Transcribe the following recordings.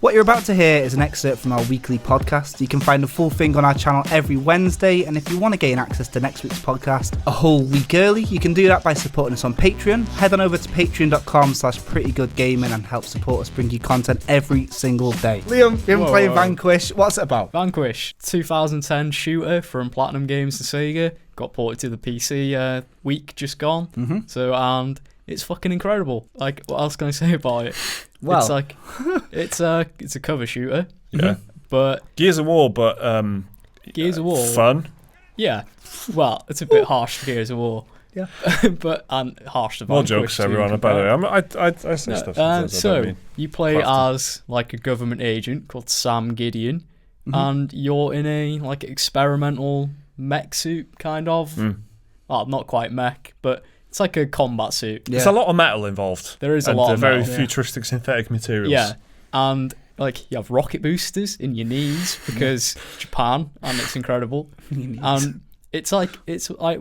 What you're about to hear is an excerpt from our weekly podcast. You can find the full thing on our channel every Wednesday, and if you want to gain access to next week's podcast a whole week early, you can do that by supporting us on Patreon. Head on over to patreon.com/prettygoodgaming and help support us bring you content every single day. Liam, you've been playing Vanquish. What's it about? Vanquish, 2010 shooter from Platinum Games and Sega. Got ported to the PC week just gone. And it's fucking incredible. Like, what else can I say about it? Well, it's like it's a cover shooter. Yeah. But Gears of War, but Gears of War fun. Yeah. Well, it's a bit harsh for Gears of War. Yeah. And harsh to More Vanquish. jokes, everyone. By the way, I say stuff. So you play as like a government agent called Sam Gideon, and you're in a like experimental mech suit, kind of. Well, not quite mech, but it's like a combat suit. There's a lot of metal involved. There is a lot of very metal. futuristic synthetic materials. Yeah, and like you have rocket boosters in your knees because Japan, and it's incredible. And it's like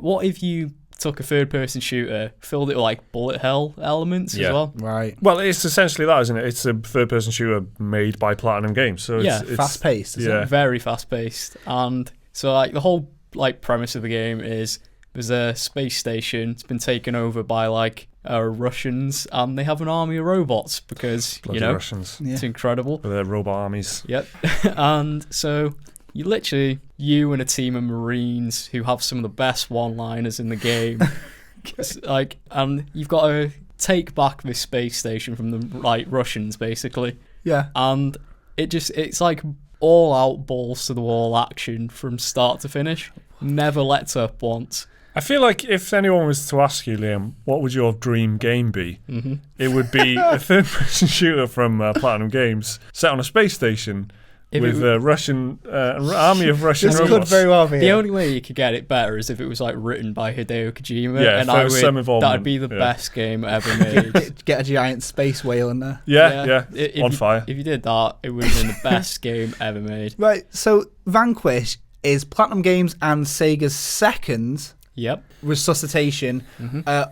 what if you took a third-person shooter, filled it with like bullet hell elements as well? Right. Well, it's essentially that, isn't it? It's a third-person shooter made by Platinum Games, so it's fast-paced. Yeah, very fast-paced. And so like the whole like premise of the game is there's a space station. It's been taken over by like Russians, and they have an army of robots because bloody Russians. It's incredible. With their robot armies. Yep. And so you and a team of Marines who have some of the best one-liners in the game. And you've got to take back this space station from the Russians, basically. Yeah. And it's like all out balls to the wall action from start to finish. Never lets up once. I feel like if anyone was to ask you, Liam, what would your dream game be? It would be a third-person shooter from Platinum Games set on a space station with a Russian army of Russian robots. Could very well be. The only way you could get it better is if it was like written by Hideo Kojima. Yeah, and that'd be the best game ever made. Get a giant space whale in there. Yeah. On fire. If you did that, it would have been the best game ever made. Right, so Vanquish is Platinum Games and Sega's second resuscitation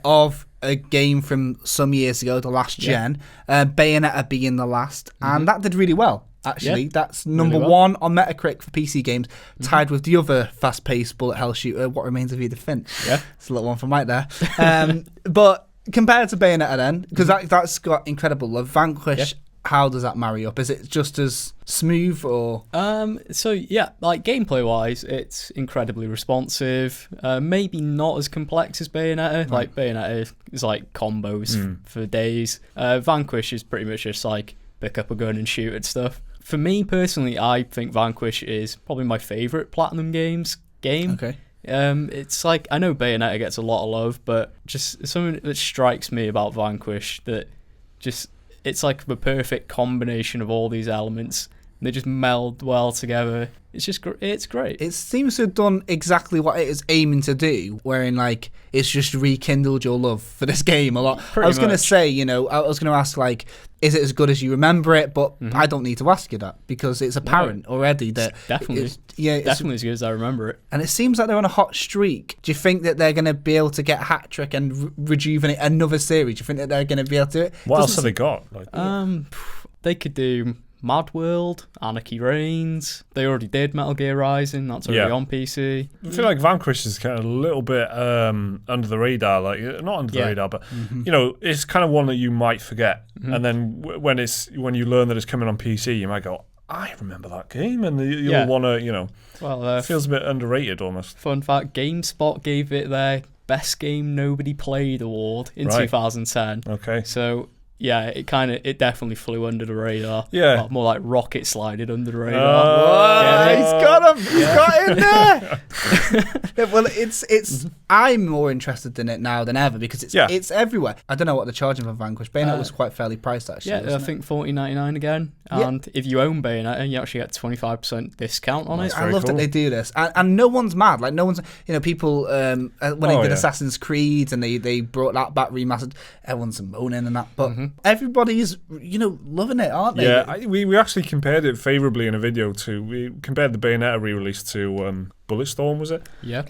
of a game from some years ago, the last gen, Bayonetta being the last, and that did really well. Actually, that's number one on Metacritic for PC games, tied with the other fast-paced bullet hell shooter, What Remains of Edith Finch. Yeah, it's a little one from right there. But compared to Bayonetta, then, because that's got incredible love, Vanquish. How does that marry up? Is it just as smooth or? So yeah, like gameplay wise, it's incredibly responsive. Maybe not as complex as Bayonetta. Like Bayonetta is like combos for days. Vanquish is pretty much just like pick up a gun and shoot at stuff. For me personally, I think Vanquish is probably my favorite Platinum Games game. Okay. It's like I know Bayonetta gets a lot of love, but just something that strikes me about Vanquish that just. It's like the perfect combination of all these elements. They just meld well together. It's just it's great. It seems to have done exactly what it is aiming to do, wherein like it's just rekindled your love for this game a lot. I was going to say, I was going to ask like, is it as good as you remember it? But I don't need to ask you that because it's apparent already that definitely, it's definitely as good as I remember it. And it seems like they're on a hot streak. Do you think that they're going to be able to get a hat trick and rejuvenate another series? Do you think that they're going to be able to do it? What else have they got? They could do Mad World, Anarchy Reigns. They already did Metal Gear Rising. That's already on PC. I feel like Vanquish is kind of a little bit under the radar. Like not under the radar, but it's kind of one that you might forget. And then when you learn that it's coming on PC, you might go, I remember that game, and you'll want to, Well, it feels a bit underrated almost. Fun fact: GameSpot gave it their Best Game Nobody Played award in 2010. Okay, so. Yeah, it definitely flew under the radar. Yeah. Well, more like rocket slided under the radar. He's got him. He's got in there. Well, it's. I'm more interested in it now than ever because it's everywhere. I don't know what they're charging for Vanquish. Bayonetta was quite fairly priced actually. Yeah, I think $14.99 again. And if you own Bayonetta, you actually get 25% discount on it. I love that they do this, and no one's mad. Like no one's, people when they did Assassin's Creed and they brought that back remastered. Everyone's moaning and that, but. Everybody's, loving it, aren't they? Yeah, we actually compared it favourably in a video we compared the Bayonetta re-release to Bulletstorm, was it? Yeah.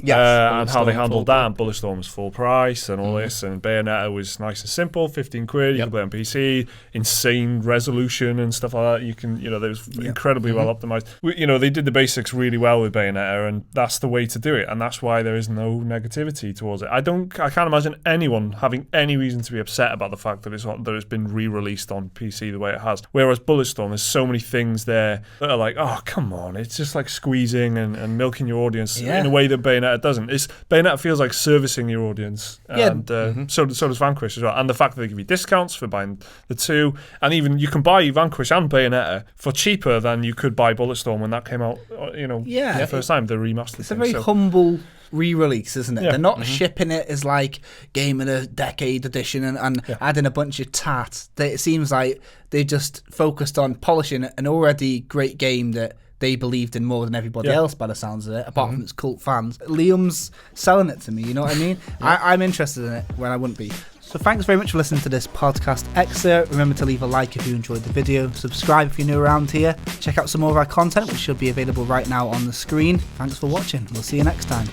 And how they handled that. And Bulletstorm was full price and all this, and Bayonetta was nice and simple, 15 quid. You can play on PC, insane resolution and stuff like that. You can, they was incredibly well optimized. They did the basics really well with Bayonetta, and that's the way to do it. And that's why there is no negativity towards it. I can't imagine anyone having any reason to be upset about the fact that it's been re-released on PC the way it has. Whereas Bulletstorm, there's so many things there that are like, oh, come on, it's just like squeezing and milking your audience in a way that Bayonetta doesn't. Bayonetta feels like servicing your audience, and so does Vanquish as well. And the fact that they give you discounts for buying the two, and even you can buy Vanquish and Bayonetta for cheaper than you could buy Bulletstorm when that came out. For the first time, the remastered. It's a very humble re-release, isn't it? Yeah. They're not shipping it as like Game of the Decade edition and adding a bunch of tat. It seems like they just focused on polishing an already great game that they believed in more than everybody else by the sounds of it, apart from its cult fans. Liam's selling it to me, you know what I mean? I'm interested in it when I wouldn't be. So thanks very much for listening to this podcast excerpt. Remember to leave a like if you enjoyed the video, subscribe if you're new around here, check out some more of our content which should be available right now on the screen. Thanks for watching, we'll see you next time.